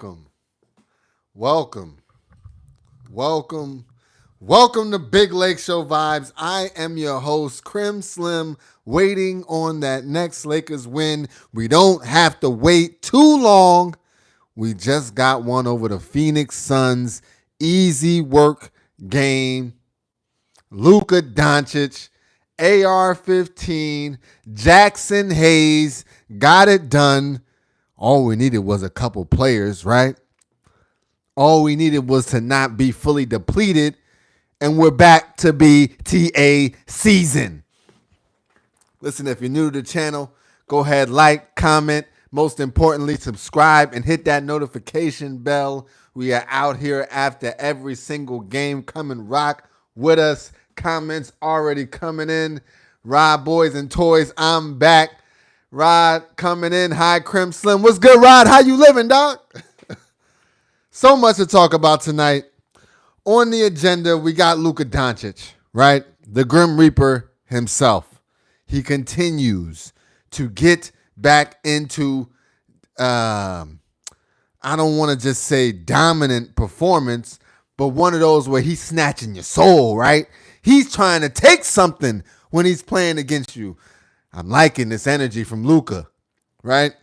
welcome, welcome, welcome, welcome to Big Lake Show Vibes. I am your host, Crim Slim, waiting on that next Lakers win. We don't have to wait too long. We just got one over the Phoenix Suns. Easy work game. Luka Doncic, AR-15, Jackson Hayes got it done. All we needed was a couple players, right? All we needed was to not be fully depleted, and we're back to BTA season. Listen, if you're new to the channel, go ahead, like, comment, most importantly, subscribe and hit that notification bell. We are out here after every single game. Come and rock with us. Comments already coming in. Rod Boys and Toys, I'm back. Rod coming in. Hi, Crim Slim. What's good, Rod? How you living, dog? So much to talk about tonight. On the agenda, we got Luka Doncic, right? The Grim Reaper himself. He continues to get back into, I don't want to just say dominant performance, but one of those where he's snatching your soul, right? He's trying to take something when he's playing against you. I'm liking this energy from Luka, right?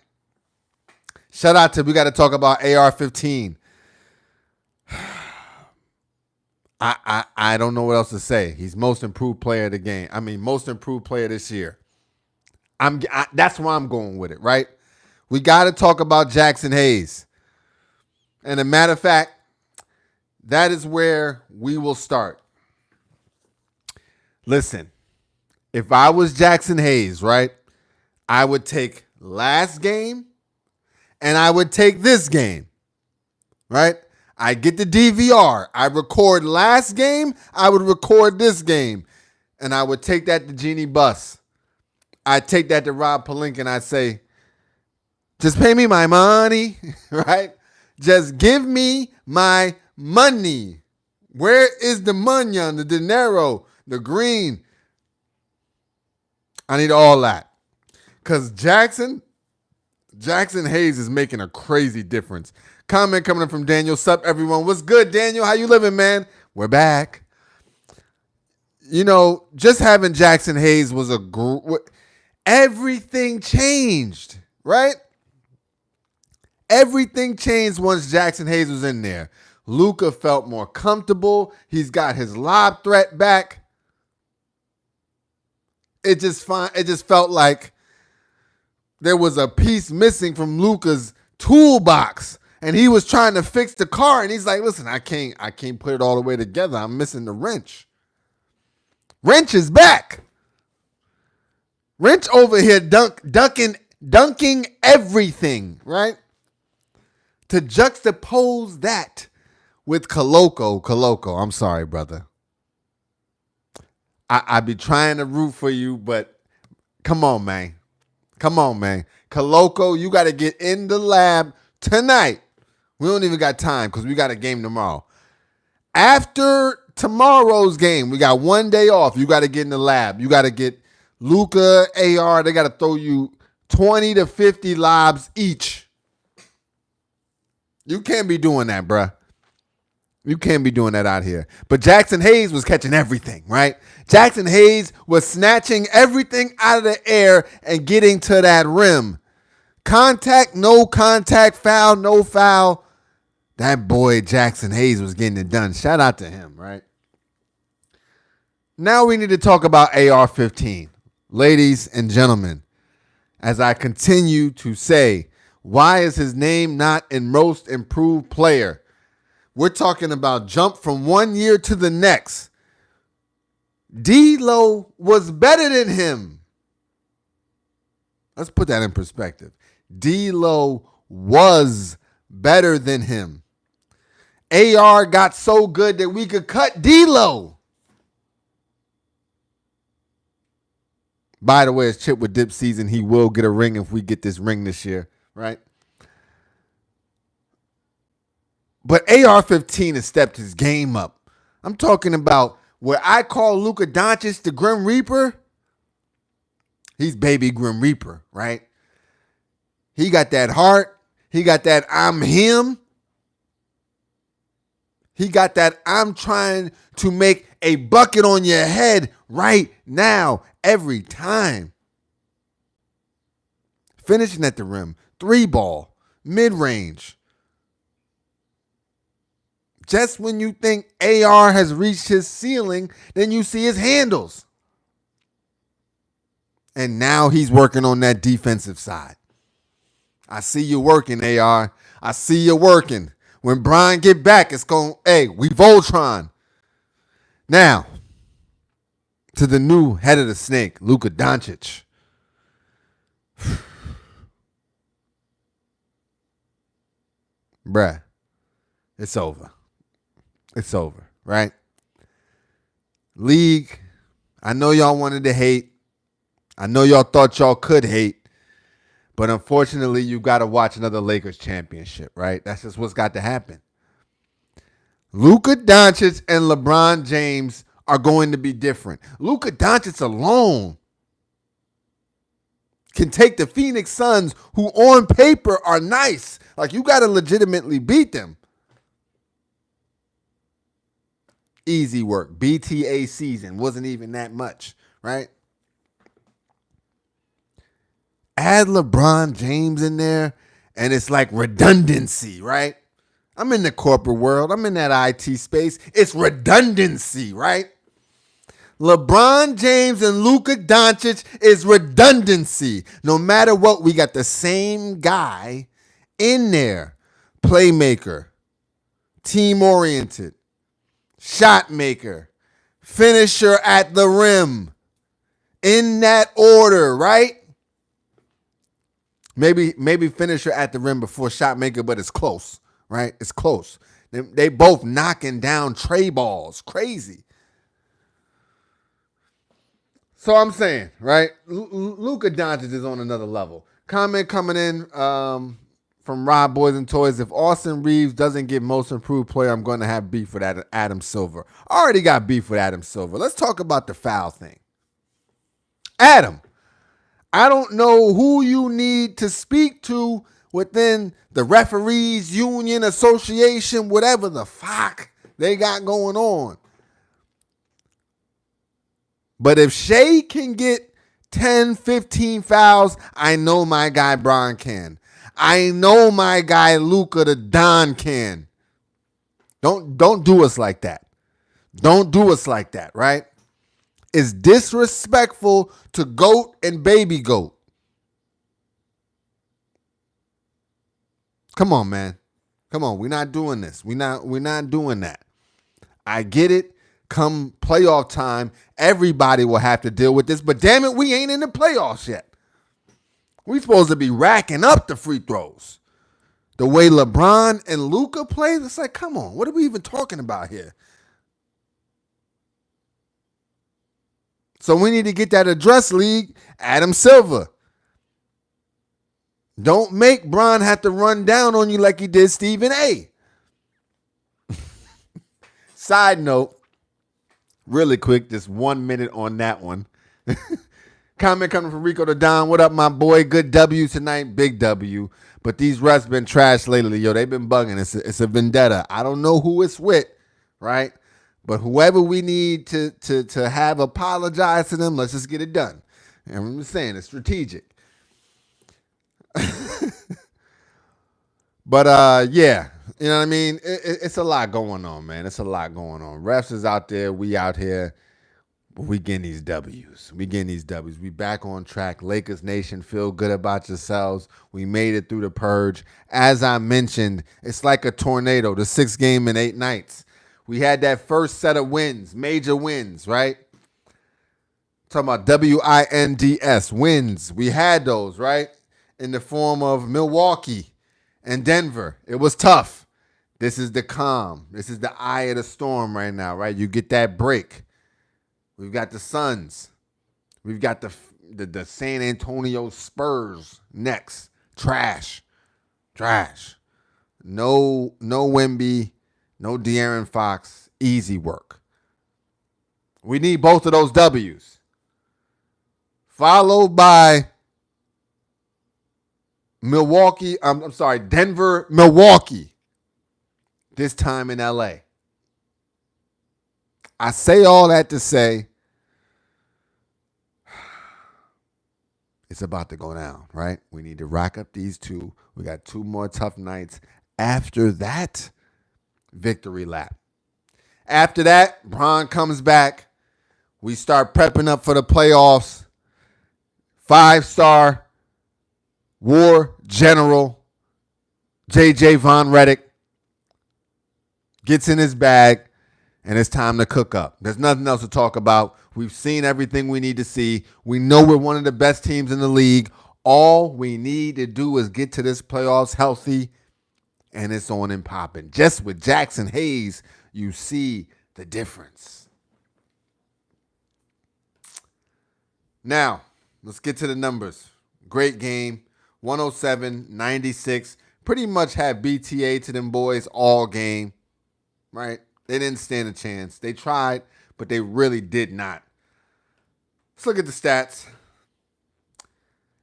Shout out to, we got to talk about AR-15. I don't know what else to say. He's most improved player of the game. I mean, most improved player this year. That's why I'm going with it, right? We got to talk about Jackson Hayes. And a matter of fact, that is where we will start. Listen, if I was Jackson Hayes, right, I would take last game and I would take this game, right? I get the DVR. I record last game. I would record this game. And I would take that to Jeannie Buss. I'd take that to Rob Pelinka and I'd say, just pay me my money, right? Just give me my money. Where is the money on the dinero, the green? I need all that. Because Jackson Hayes is making a crazy difference. Comment coming in from Daniel. Sup, everyone? What's good, Daniel? How you living, man? We're back. You know, just having Jackson Hayes was everything changed, right? Everything changed once Jackson Hayes was in there. Luka felt more comfortable. He's got his lob threat back. It just felt like there was a piece missing from Luka's toolbox, and he was trying to fix the car. And he's like, "Listen, I can't put it all the way together. I'm missing the wrench. Wrench is back. Wrench over here dunking everything, right? To juxtapose that with Koloko, I'm sorry, brother. I be trying to root for you, but come on, man. Koloko, you got to get in the lab tonight. We don't even got time because we got a game tomorrow. After tomorrow's game, we got one day off. You got to get in the lab. You got to get Luka, AR. They got to throw you 20 to 50 lobs each. You can't be doing that, bruh. You can't be doing that out here. But Jackson Hayes was catching everything, right? Jackson Hayes was snatching everything out of the air and getting to that rim. Contact, no contact, foul, no foul. That boy Jackson Hayes was getting it done. Shout out to him, right? Now we need to talk about AR-15. Ladies and gentlemen, as I continue to say, why is his name not in most improved player? We're talking about jump from 1 year to the next. D-Lo was better than him. Let's put that in perspective. D-Lo was better than him. AR got so good that we could cut D-Lo. By the way, it's Chip with Dip season. He will get a ring if we get this ring this year, right? But AR-15 has stepped his game up. I'm talking about where I call Luka Doncic the Grim Reaper. He's baby Grim Reaper, right? He got that heart. He got that I'm him, He got that I'm trying to make a bucket on your head right now every time. Finishing at the rim, 3-ball, mid-range. Just when you think AR has reached his ceiling, then you see his handles. And now he's working on that defensive side. I see you working, AR. I see you working. When Brian get back, it's going, hey, we Voltron. Now, to the new head of the snake, Luka Doncic. Bruh, it's over. It's over, right? League, I know y'all wanted to hate. I know y'all thought y'all could hate. But unfortunately, you got to watch another Lakers championship, right? That's just what's got to happen. Luka Doncic and LeBron James are going to be different. Luka Doncic alone can take the Phoenix Suns, who on paper are nice. Like, you got to legitimately beat them. Easy work. BTA season wasn't even that much, right? Add LeBron James in there, and it's like redundancy, right? I'm in the corporate world. I'm in that IT space. It's redundancy, right? LeBron James and Luka Doncic is redundancy. No matter what, we got the same guy in there. Playmaker, team-oriented, shot maker, finisher at the rim. In that order, right? Maybe finisher at the rim before shot maker, but it's close, right? It's close. They both knocking down tray balls. Crazy. So I'm saying, right? Luka Doncic is on another level. Comment coming in from Rob Boys and Toys. If Austin Reeves doesn't get most improved player, I'm going to have beef with Adam Silver. I already got beef with Adam Silver. Let's talk about the foul thing. Adam, I don't know who you need to speak to within the referees union association, whatever the fuck they got going on. But if Shea can get 10, 15 fouls, I know my guy Bron can. I know my guy Luka the Don can. Don't do us like that. Don't do us like that, right? It's disrespectful to GOAT and baby GOAT. Come on, man. Come on. We're not doing this. We're not doing that. I get it. Come playoff time, everybody will have to deal with this. But damn it, we ain't in the playoffs yet. We supposed to be racking up the free throws. The way LeBron and Luka play, it's like, come on. What are we even talking about here? So we need to get that address, league. Adam Silver. Don't make Bron have to run down on you like he did Stephen A. Side note, really quick, just 1 minute on that one. Comment coming from Rico the Don. What up, my boy? Good W tonight. Big W. But these refs been trash lately, yo. They've been bugging. It's a vendetta. I don't know who it's with, right? But whoever we need to have apologize to them, let's just get it done. And I'm just saying, it's strategic. But yeah, you know what I mean? It's a lot going on, man. It's a lot going on. Refs is out there. We out here. But we getting these W's. We back on track. Lakers Nation, feel good about yourselves. We made it through the purge. As I mentioned, it's like a tornado. The 6th game in 8 nights. We had that first set of wins, major wins, right? Talking about WINDS, wins. We had those, right? In the form of Milwaukee and Denver. It was tough. This is the calm. This is the eye of the storm right now, right? You get that break. We've got the Suns. We've got the San Antonio Spurs next. Trash. No Wemby, no De'Aaron Fox. Easy work. We need both of those W's. Followed by Denver, Milwaukee. This time in LA. I say all that to say it's about to go down, right? We need to rack up these two. We got 2 more tough nights. After that, victory lap. After that, Bron comes back. We start prepping up for the playoffs. 5-star war general J.J. Von Redick gets in his bag, and it's time to cook up. There's nothing else to talk about. We've seen everything we need to see. We know we're one of the best teams in the league. All we need to do is get to this playoffs healthy, and it's on and popping. Just with Jackson Hayes, you see the difference. Now, let's get to the numbers. Great game, 107-96. Pretty much had BTA to them boys all game, right? They didn't stand a chance. They tried, but they really did not. Let's look at the stats.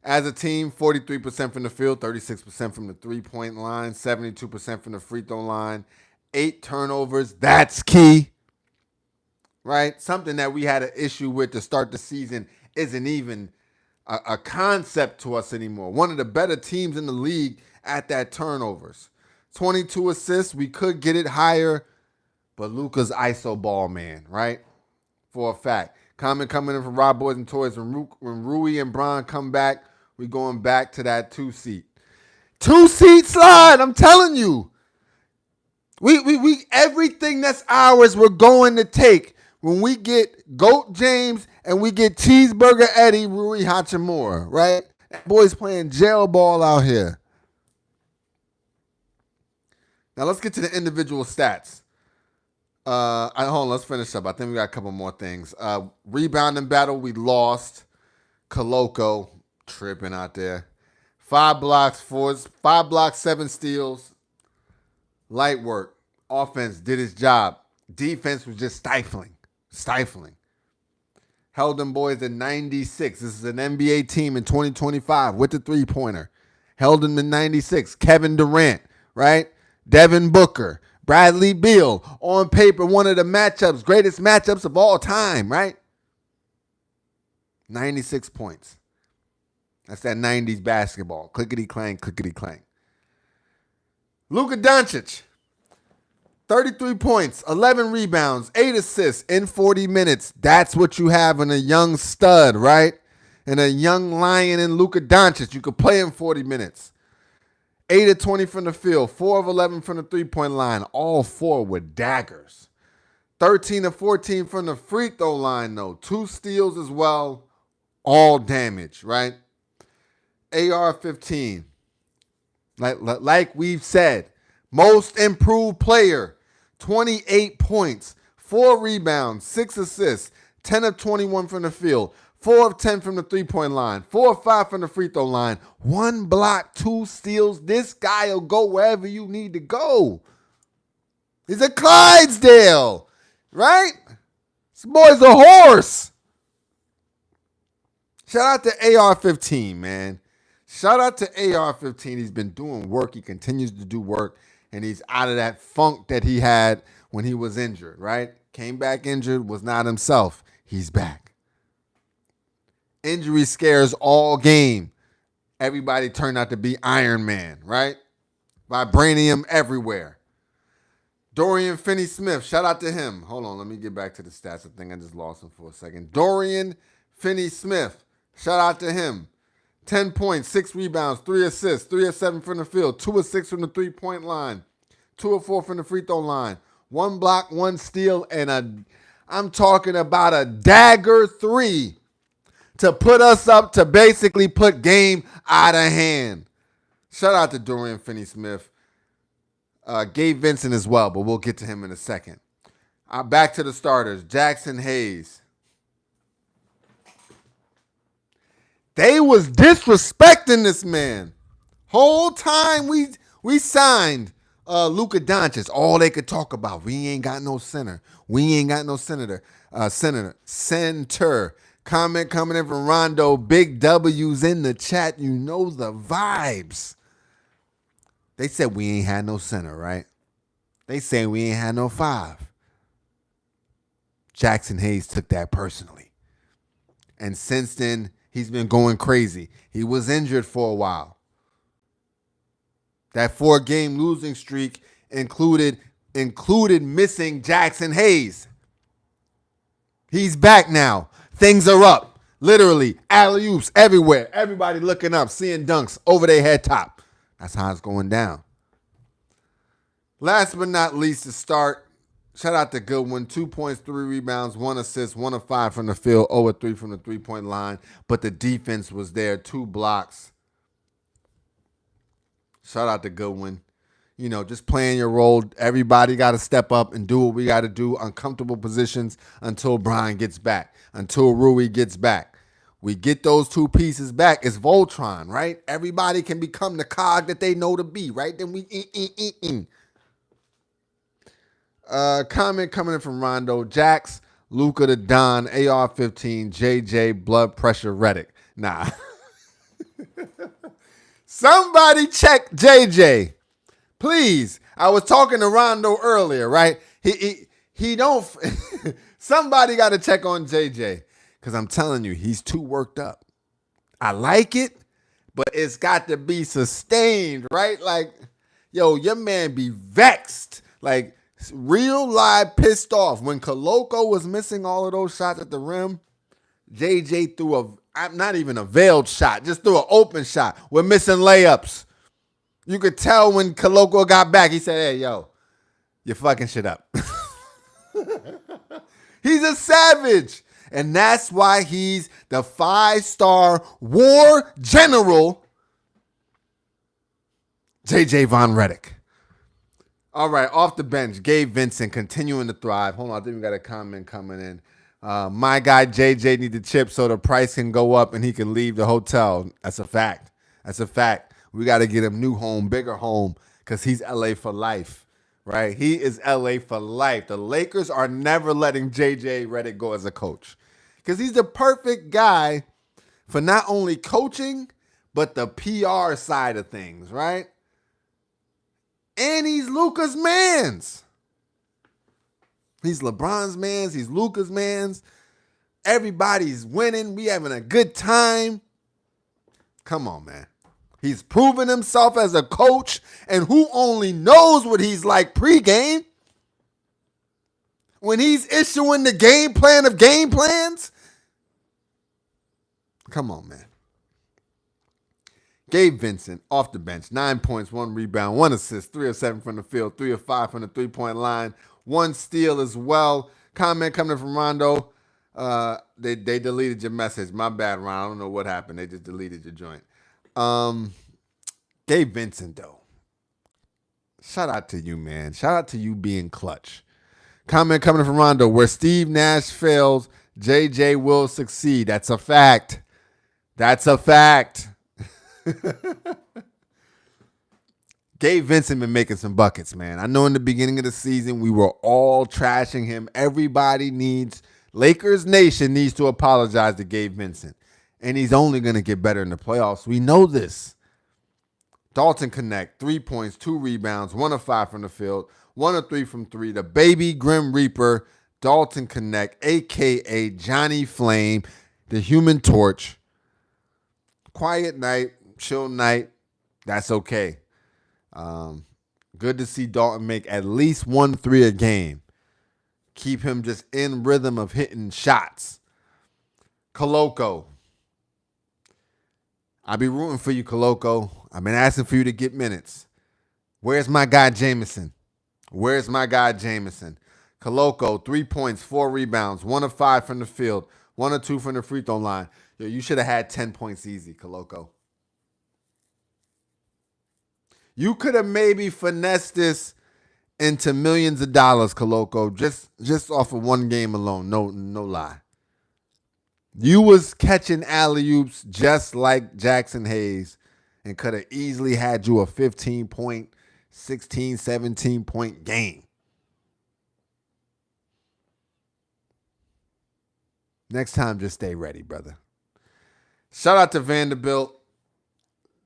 As a team, 43% from the field, 36% from the three-point line, 72% from the free throw line, 8 turnovers. That's key, right? Something that we had an issue with to start the season isn't even a concept to us anymore. One of the better teams in the league at that turnovers. 22 assists. We could get it higher, but Luka's ISO ball man, right? For a fact. Comment coming in from Rob Boys and Toys. When Rui and Bron come back, we going back to that 2-seat. 2-seat slide, I'm telling you. We everything that's ours we're going to take. When we get Goat James and we get Cheeseburger Eddie, Rui Hachimura, right? That boy's playing jail ball out here. Now let's get to the individual stats. Hold on, let's finish up. I think we got a couple more things. Rebounding battle, we lost. Coloco tripping out there. 5 blocks, 7 steals. Light work. Offense did its job. Defense was just stifling. Held them boys at 96. This is an NBA team in 2025 with the three-pointer. Held them to 96. Kevin Durant, right? Devin Booker. Bradley Beal, on paper, one of the greatest matchups of all time, right? 96 points. That's that 90s basketball. Clickety-clang, clickety-clang. Luka Doncic, 33 points, 11 rebounds, 8 assists in 40 minutes. That's what you have in a young stud, right? And a young lion in Luka Doncic. You could play him 40 minutes. 8 of 20 from the field, 4 of 11 from the three-point line, all 4 with daggers. 13 of 14 from the free throw line, though. 2 steals as well, all damage, right? AR-15, like we've said, most improved player, 28 points, 4 rebounds, 6 assists, 10 of 21 from the field, 4 of 10 from the three-point line, 4 of 5 from the free throw line, 1 block, 2 steals. This guy will go wherever you need to go. He's a Clydesdale, right? This boy's a horse. Shout out to AR-15, man. Shout out to AR-15. He's been doing work. He continues to do work, and he's out of that funk that he had when he was injured, right? Came back injured, was not himself. He's back. Injury scares all game. Everybody turned out to be Iron Man, right? Vibranium everywhere. Dorian Finney-Smith, shout out to him. Hold on, let me get back to the stats. I think I just lost him for a second. Dorian Finney-Smith, shout out to him. 10 points, 6 rebounds, 3 assists, 3 of 7 from the field, 2 of 6 from the three-point line, 2 of 4 from the free throw line, 1 block, 1 steal, and I'm talking about a dagger 3 to put us up to basically put game out of hand. Shout out to Dorian Finney-Smith. Gabe Vincent as well, but we'll get to him in a second. Back to the starters. Jackson Hayes. They was disrespecting this man. Whole time we signed Luka Doncic. All they could talk about. We ain't got no center. We ain't got no center. Center. Comment coming in from Rondo. Big W's in the chat. You know the vibes. They said we ain't had no center, right? They say we ain't had no 5. Jackson Hayes took that personally. And since then, he's been going crazy. He was injured for a while. That 4-game losing streak included missing Jackson Hayes. He's back now. Things are up. Literally, alley-oops everywhere. Everybody looking up, seeing dunks over their head top. That's how it's going down. Last but not least, to start, shout out to Goodwin. 2 points, 3 rebounds, 1 assist, 1 of 5 from the field, 0 of 3 from the three-point line. But the defense was there, 2 blocks. Shout out to Goodwin. You know, just playing your role. Everybody got to step up and do what we got to do. Uncomfortable positions until Brian gets back, until Rui gets back. We get those 2 pieces back. It's Voltron, right? Everybody can become the cog that they know to be, right? Then we comment coming in from Rondo. Jax, Luka the Don, AR-15, JJ, blood pressure, Reddick. Nah. Somebody check JJ. Please. I was talking to Rondo earlier, right? He don't. Somebody got to check on JJ. Because I'm telling you, he's too worked up. I like it, but it's got to be sustained, right? Like, yo, your man be vexed. Like, real live pissed off. When Koloko was missing all of those shots at the rim, JJ threw not even a veiled shot, just threw an open shot. We're missing layups. You could tell when Koloko got back, he said, hey, yo, you're fucking shit up. He's a savage. And that's why he's the 5-star war general, JJ Von Redick. All right, off the bench, Gabe Vincent continuing to thrive. Hold on, I think we got a comment coming in. My guy JJ need to chip so the price can go up and he can leave the hotel. That's a fact. That's a fact. We got to get him new home, bigger home, because he's LA for life, right? He is LA for life. The Lakers are never letting JJ Redick go as a coach because he's the perfect guy for not only coaching, but the PR side of things, right? And he's Luka's mans. He's LeBron's mans. He's Luka's mans. Everybody's winning. We having a good time. Come on, man. He's proven himself as a coach, and who only knows what he's like pregame? When he's issuing the game plan of game plans? Come on, man. Gabe Vincent, off the bench, 9 points, 1 rebound, 1 assist, 3 of 7 from the field, 3 of 5 from the three-point line, 1 steal as well. Comment coming from Rondo. They deleted your message. My bad, Ron. I don't know what happened. They just deleted your joint. Gabe Vincent, though. Shout out to you, man. Shout out to you being clutch. Comment coming from Rondo. Where Steve Nash fails, JJ will succeed. That's a fact. That's a fact. Gabe Vincent been making some buckets, man. I know in the beginning of the season we were all trashing him. Everybody Lakers Nation needs to apologize to Gabe Vincent. And he's only going to get better in the playoffs. We know this. Dalton Connect, 3 points, 2 rebounds, 1 of 5 from the field, 1 of 3 from 3. The baby Grim Reaper, Dalton Connect, a.k.a. Johnny Flame, the Human Torch. Quiet night, chill night. That's okay. Good to see Dalton make at least 1 3 a game. Keep him just in rhythm of hitting shots. Koloko. I'll be rooting for you, Koloko. I've been asking for you to get minutes. Where's my guy, Jameson? Where's my guy, Jameson? Koloko, 3 points, 4 rebounds, 1 of 5 from the field, 1 of 2 from the free throw line. Yo, you should have had 10 points easy, Koloko. You could have maybe finessed this into millions of dollars, Koloko, just off of 1 game alone. No lie. You was catching alley-oops just like Jackson Hayes and could have easily had you a 15-point, 16, 17-point game. Next time, just stay ready, brother. Shout out to Vanderbilt.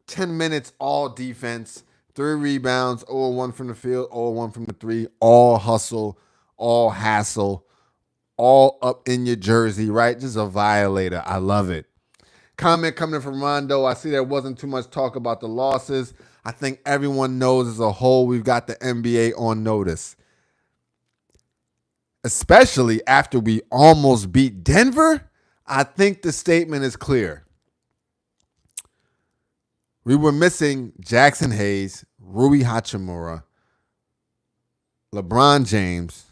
10 minutes, all defense. 3 rebounds, 0-1 from the field, 0-1 from the 3. All hustle, all hassle, all up in your jersey, right? Just a violator. I love it. Comment coming from Rondo. I see there wasn't too much talk about the losses. I think everyone knows as a whole we've got the NBA on notice. Especially after we almost beat Denver, I think the statement is clear. We were missing Jackson Hayes, Rui Hachimura, LeBron James,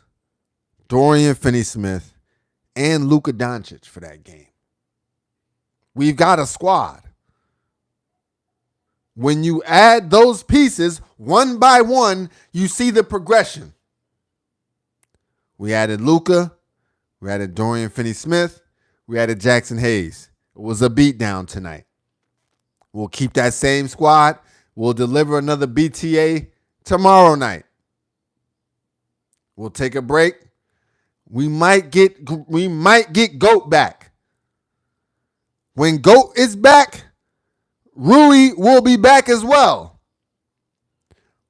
Dorian Finney-Smith, and Luka Doncic for that game. We've got a squad. When you add those pieces one by one, you see the progression. We added Luka, we added Dorian Finney-Smith, we added Jackson Hayes. It was a beatdown tonight. We'll keep that same squad. We'll deliver another BTA tomorrow night. We'll take a break. We might get GOAT back. When GOAT is back, Rui will be back as well.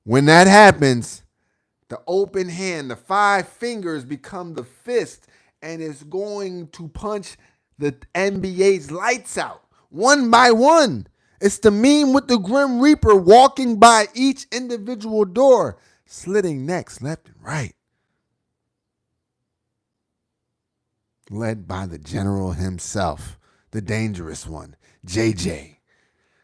When that happens, the open hand, the 5 fingers become the fist, and it's going to punch the NBA's lights out one by one. It's the meme with the Grim Reaper walking by each individual door, slitting necks left and right. Led by the general himself, the dangerous one, JJ.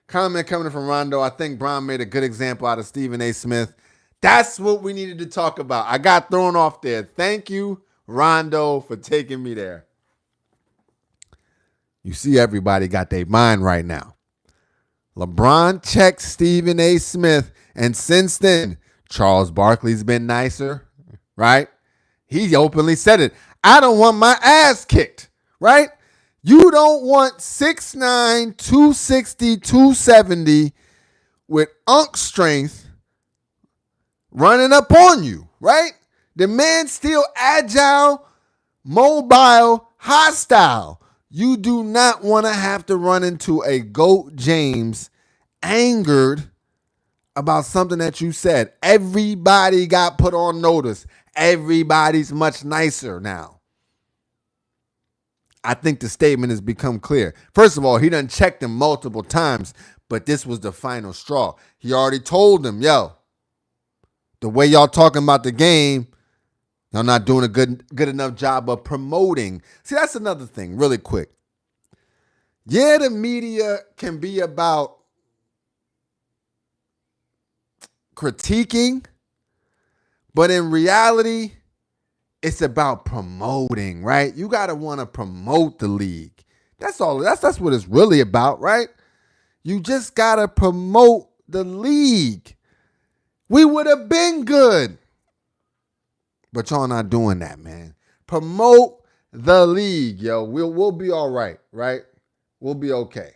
Comment coming from Rondo. I think Bron made a good example out of Stephen A. Smith. That's what we needed to talk about. I got thrown off there. Thank you, Rondo, for taking me there. You see everybody got their mind right now. LeBron checked Stephen A. Smith, and since then, Charles Barkley's been nicer, right? He openly said it. I don't want my ass kicked, right? You don't want 6'9", 260, 270 with unk strength running up on you, right? The man's still agile, mobile, hostile. You do not want to have to run into a GOAT James angered about something that you said. Everybody got put on notice. Everybody's much nicer now. I think the statement has become clear. First of all, he done checked him multiple times, but this was the final straw. He already told him, yo, the way y'all talking about the game, y'all not doing a good enough job of promoting. See, that's another thing, really quick. Yeah, the media can be about critiquing, but in reality, it's about promoting, right? You got to want to promote the league. That's all. That's what it's really about, right? You just got to promote the league. We would have been good. But y'all not doing that, man. Promote the league, yo. We'll be all right, right? We'll be okay.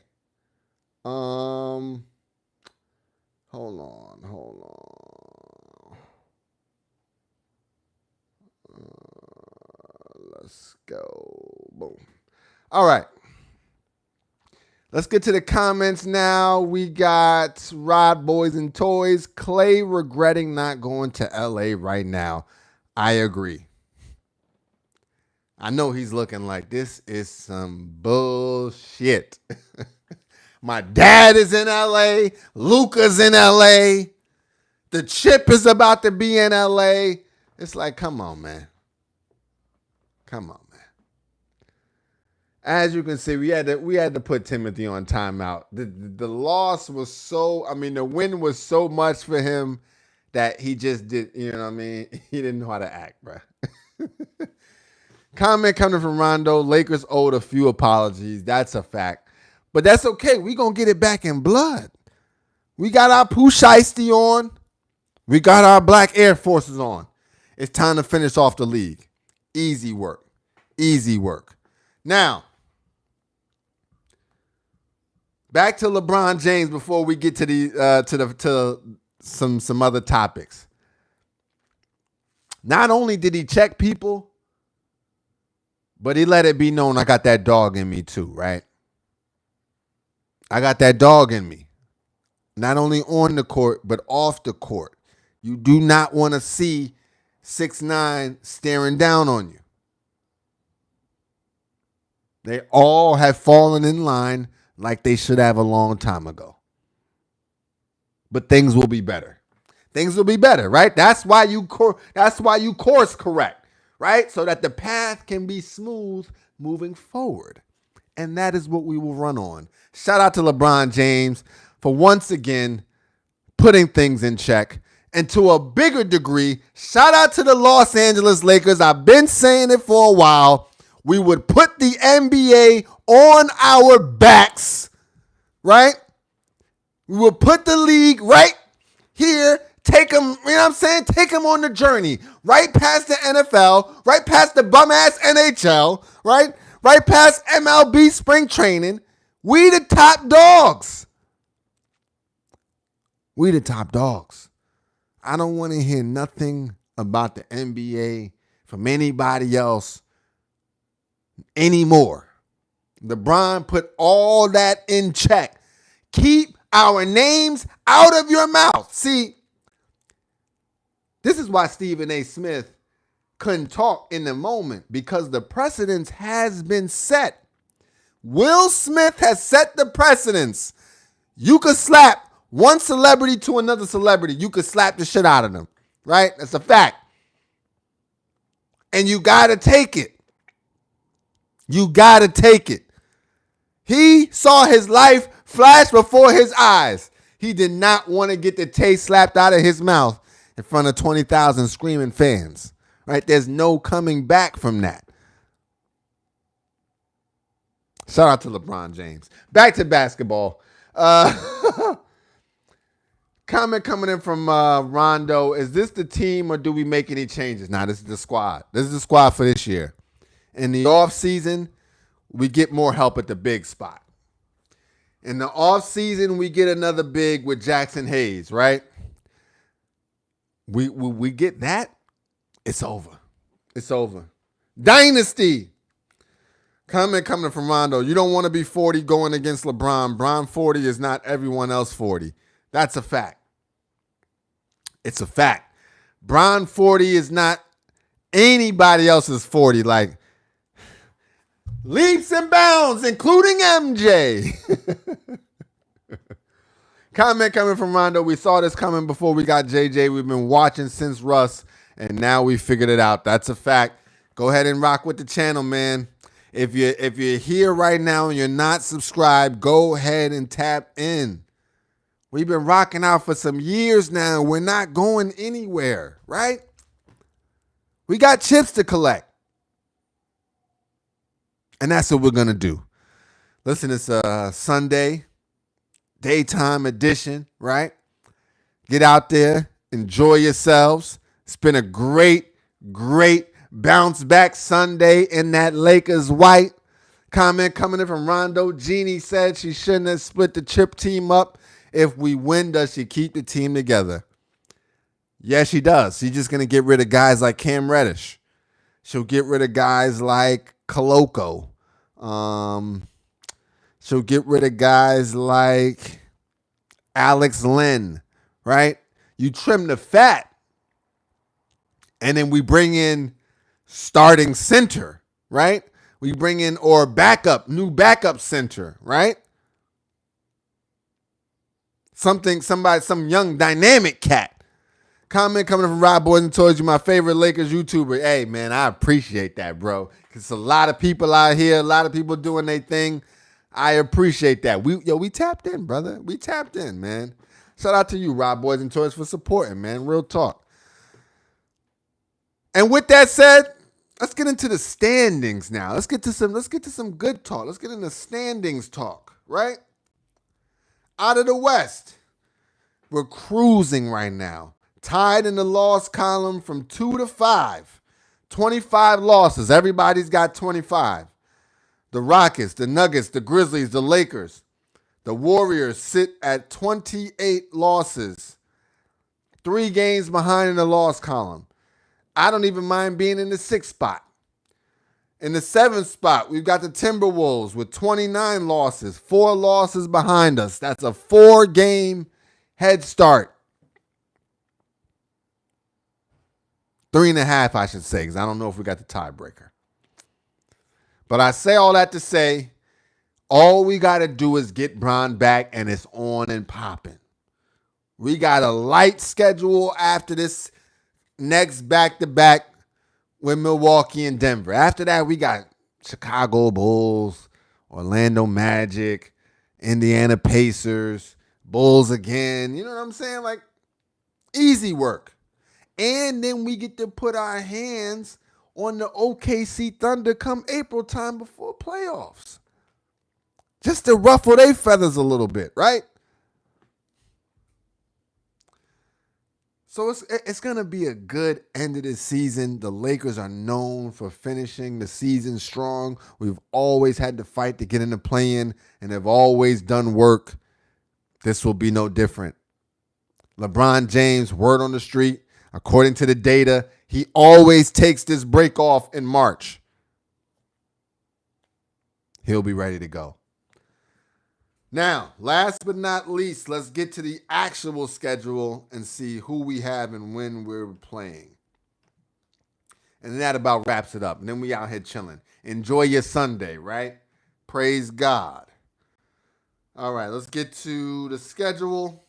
Hold on. Let's go. Boom. All right. Let's get to the comments now. We got Rod Boys and Toys. Clay regretting not going to LA right now. I agree. I know he's looking like this is some bullshit. My dad is in LA. Luka's in LA. The chip is about to be in LA. It's like, come on, man. Come on, man. As you can see, we had to put Timothy on timeout. The loss was the win was so much for him that he just did, you know what I mean? He didn't know how to act, bro. Comment coming from Rondo. Lakers owed a few apologies. That's a fact. But that's okay. We're going to get it back in blood. We got our Pooh Shiesty on. We got our Black Air Forces on. It's time to finish off the league. Easy work. Easy work. Now, back to LeBron James before we get to some other topics. Not only did he check people, but he let it be known I got that dog in me too, right? I got that dog in me. Not only on the court, but off the court. You do not want to see 6'9" staring down on you. They all have fallen in line like they should have a long time ago. But things will be better. Things will be better, right? That's why you course correct, right? So that the path can be smooth moving forward. And that is what we will run on. Shout out to LeBron James for once again putting things in check. And to a bigger degree, shout out to the Los Angeles Lakers. I've been saying it for a while. We would put the NBA on our backs, right? We would put the league right here, take them, you know what I'm saying? Take them on the journey, right past the NFL, right past the bum-ass NHL, right? Right past MLB spring training. We the top dogs. We the top dogs. I don't want to hear nothing about the NBA from anybody else anymore. LeBron put all that in check. Keep our names out of your mouth. See, this is why Stephen A. Smith couldn't talk in the moment, because the precedence has been set. Will Smith has set the precedence. You could slap one celebrity to another celebrity. You could slap the shit out of them, right? That's a fact. And you got to take it. You got to take it. He saw his life flash before his eyes. He did not want to get the taste slapped out of his mouth in front of 20,000 screaming fans, right? There's no coming back from that. Shout out to LeBron James. Back to basketball. Comment coming in from Rondo. Is this the team or do we make any changes? Nah, this is the squad. This is the squad for this year. In the offseason, we get more help at the big spot. In the offseason, we get another big with Jackson Hayes, right? We get that, it's over. It's over. Dynasty. Comment coming from Rondo. You don't want to be 40 going against LeBron. Bron 40 is not everyone else 40. That's a fact. It's a fact. Bron 40 is not anybody else's 40. Like, leaps and bounds, including MJ. Comment coming from Rondo. We saw this coming before we got JJ. We've been watching since Russ, and now we figured it out. That's a fact. Go ahead and rock with the channel, man. If you're here right now and you're not subscribed, go ahead and tap in. We've been rocking out for some years now. We're not going anywhere, right? We got chips to collect. And that's what we're going to do. Listen, it's a Sunday, daytime edition, right? Get out there, enjoy yourselves. It's been a great bounce back Sunday in that Lakers white. Comment coming in from Rondo. Jeannie said she shouldn't have split the chip team up. If we win, does she keep the team together? Yeah, she does. She's just going to get rid of guys like Cam Reddish. She'll get rid of guys like Koloko. She'll get rid of guys like Alex Len, right? You trim the fat, and then we bring in starting center, right? We bring in new backup center, right? Some young dynamic cat. Comment coming from Rob Boys and Toys, you my favorite Lakers YouTuber. Hey, man, I appreciate that, bro. Because a lot of people out here, a lot of people doing their thing. I appreciate that. We tapped in, brother. We tapped in, man. Shout out to you, Rob Boys and Toys, for supporting, man. Real talk. And with that said, let's get into the standings now. Let's get to some good talk. Let's get into standings talk, right? Out of the West, we're cruising right now. Tied in the loss column from 2 to 5. 25 losses. Everybody's got 25. The Rockets, the Nuggets, the Grizzlies, the Lakers. The Warriors sit at 28 losses. 3 games behind in the loss column. I don't even mind being in the 6th spot. In the 7th spot, we've got the Timberwolves with 29 losses. 4 losses behind us. That's a 4-game head start. 3.5, I should say, because I don't know if we got the tiebreaker. But I say all that to say, all we got to do is get Bron back, and it's on and popping. We got a light schedule after this next back-to-back with Milwaukee and Denver. After that, we got Chicago Bulls, Orlando Magic, Indiana Pacers, Bulls again. You know what I'm saying? Like, easy work. And then we get to put our hands on the OKC Thunder come April time before playoffs. Just to ruffle their feathers a little bit, right? So it's going to be a good end of the season. The Lakers are known for finishing the season strong. We've always had to fight to get in the play-in and have always done work. This will be no different. LeBron James, word on the street, according to the data, he always takes this break off in March. He'll be ready to go. Now, last but not least, let's get to the actual schedule and see who we have and when we're playing. And that about wraps it up. And then we out here chilling. Enjoy your Sunday, right? Praise God. All right, let's get to the schedule.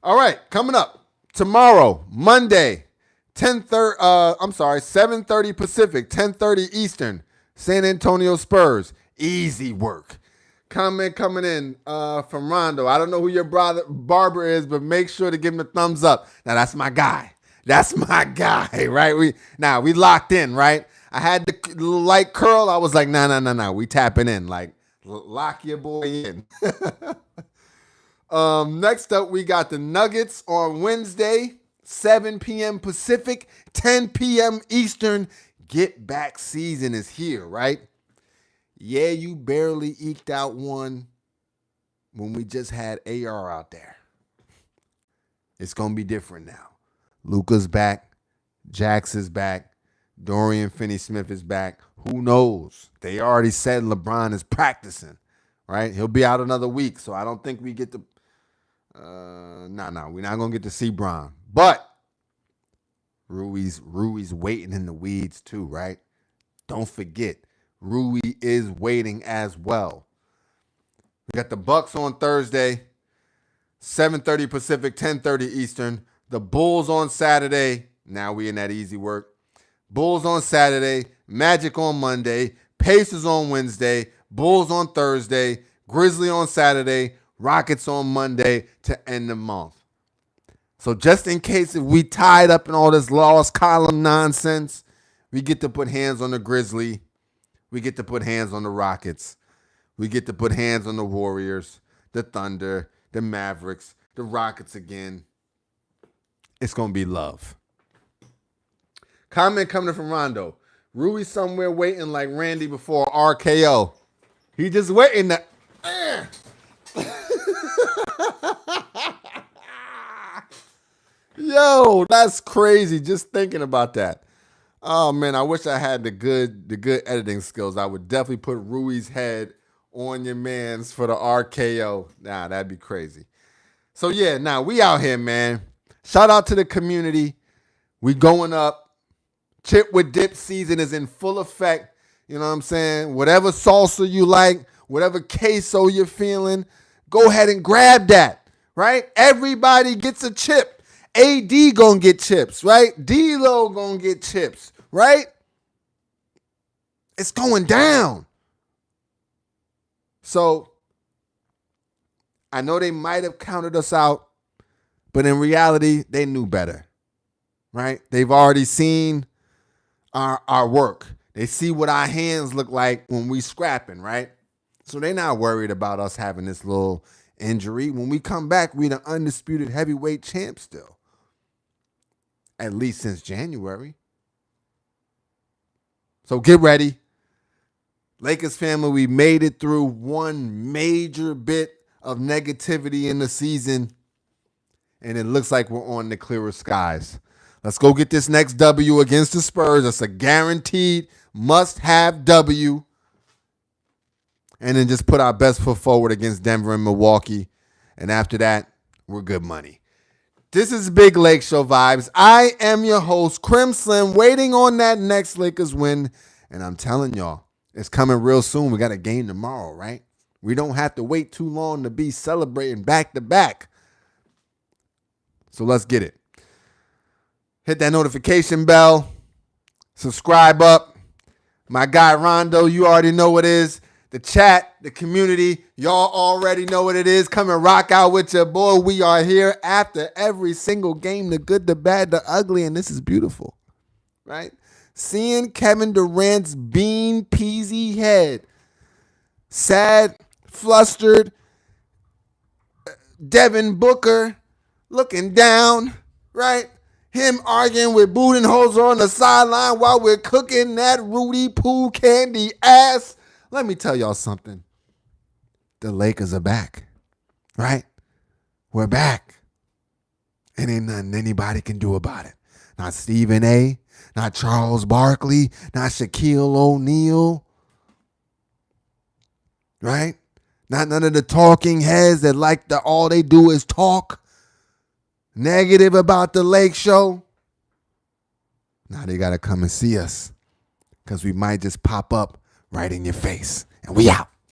All right, coming up tomorrow, Monday, 7:30 Pacific, 10:30 Eastern. San Antonio Spurs, easy work. Comment coming in from Rondo. I don't know who your barber is, but make sure to give him a thumbs up. Now, that's my guy. That's my guy, right? We locked in, right? I had the little light curl. I was like, no. We tapping in. Like, lock your boy in. Next up, we got the Nuggets on Wednesday, 7 p.m. Pacific, 10 p.m. Eastern. Get back season is here, right? Yeah, you barely eked out one when we just had AR out there. It's going to be different now. Luka's back. Jax is back. Dorian Finney-Smith is back. Who knows? They already said LeBron is practicing, right? He'll be out another week, so I don't think we get to we're not going to get to see Bron. But Rui's waiting in the weeds too, right? Don't forget, Rui is waiting as well. We got the Bucks on Thursday, 7:30 Pacific, 10:30 Eastern. The Bulls on Saturday. Now we in that easy work. Bulls on Saturday, Magic on Monday, Pacers on Wednesday, Bulls on Thursday, Grizzly on Saturday, Rockets on Monday to end the month. So just in case if we tied up in all this lost column nonsense, we get to put hands on the Grizzly. We get to put hands on the Rockets. We get to put hands on the Warriors, the Thunder, the Mavericks, the Rockets again. It's going to be love. Comment coming from Rondo. Rui somewhere waiting like Randy before RKO. He just waiting to... Yo, that's crazy just thinking about that. Oh, man, I wish I had the good editing skills. I would definitely put Rui's head on your man's for the RKO. Nah, that'd be crazy. So, yeah, we out here, man. Shout out to the community. We going up. Chip with dip season is in full effect. You know what I'm saying? Whatever salsa you like, whatever queso you're feeling, go ahead and grab that, right? Everybody gets a chip. AD gonna get chips, right? D-Lo gonna get chips, right? It's going down. So, I know they might have counted us out, but in reality, they knew better, right? They've already seen our work. They see what our hands look like when we scrapping, right? So they're not worried about us having this little injury. When we come back, we the undisputed heavyweight champ still. At least since January. So get ready. Lakers family, we made it through one major bit of negativity in the season, and it looks like we're on the clearer skies. Let's go get this next W against the Spurs. That's a guaranteed must-have W. And then just put our best foot forward against Denver and Milwaukee. And after that, we're good money. This is Big Lake Show Vibes. I am your host, Crim Slim, waiting on that next Lakers win. And I'm telling y'all, it's coming real soon. We got a game tomorrow, right? We don't have to wait too long to be celebrating back to back. So let's get it. Hit that notification bell. Subscribe up. My guy Rondo, you already know what it is. The chat, the community, y'all already know what it is. Come and rock out with your boy. We are here after every single game, the good, the bad, the ugly, and this is beautiful, right? Seeing Kevin Durant's bean peasy head, sad, flustered, Devin Booker looking down, right? Him arguing with Budenholzer on the sideline while we're cooking that Rudy Poo candy ass. Let me tell y'all something. The Lakers are back, right? We're back. And ain't nothing anybody can do about it. Not Stephen A., not Charles Barkley, not Shaquille O'Neal, right? Not none of the talking heads that all they do is talk negative about the Lake Show. Now they got to come and see us because we might just pop up right in your face. And we out.